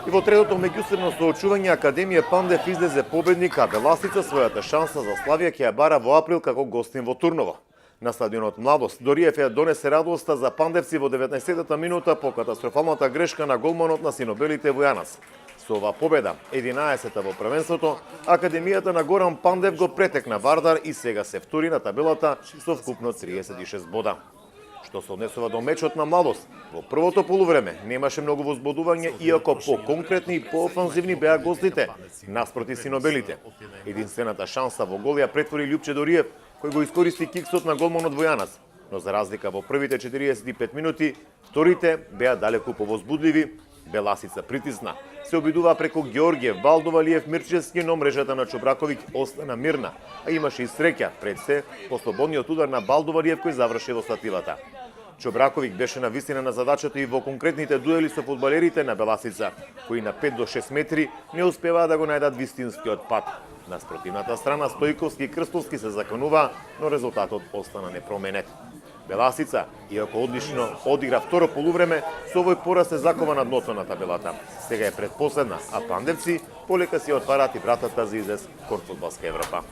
И во третото меѓусебно соочување Академија Пандев излезе победник, а Беласица својата шанса за славија ќе ја бара во април како гостин во Турново. На стадионот Младост Дориев ја донесе радоста за пандевци во 19-та минута по катастрофалната грешка на голманот на синобелите Војанас. Со оваа победа, 11-та во првенството, Академијата на Горан Пандев го претекна Вардар и сега се втори на табелата со вкупно 36 бода. Што се однесува до мечот на Младост, во првото полувреме немаше многу возбудување, иако по-конкретни и по-офанзивни беа гостите, наспроти синобелите. Единствената шанса во гол ја претвори Љупче Дориев, кој го искористи киксот на голманот Војанас. Но за разлика во првите 45 минути, вторите беа далеку повозбудливи. Беласица притисна. Се обидува преку Ѓорѓев, Балдовалиев, Мирчевски, но мрежата на Чобраковиќ остана мирна, а имаше и среќа пред се по слободниот удар на Балдовалиев кој заврши во стативата. Чобраковиќ беше на вистина на задачата и во конкретните дуели со фудбалерите на Беласица, кои на 5 до 6 метри не успеваа да го најдат вистинскиот пат. На спротивната страна Стојковски и Крстовски се закануваа, но резултатот остана непроменет. Беласица, иако одлично одигра второ полувреме, со овој пораз се закова на дното на табелата. Сега е предпоследна, а пандевци полека си отвараат и вратата за излез кон фудбалска Европа.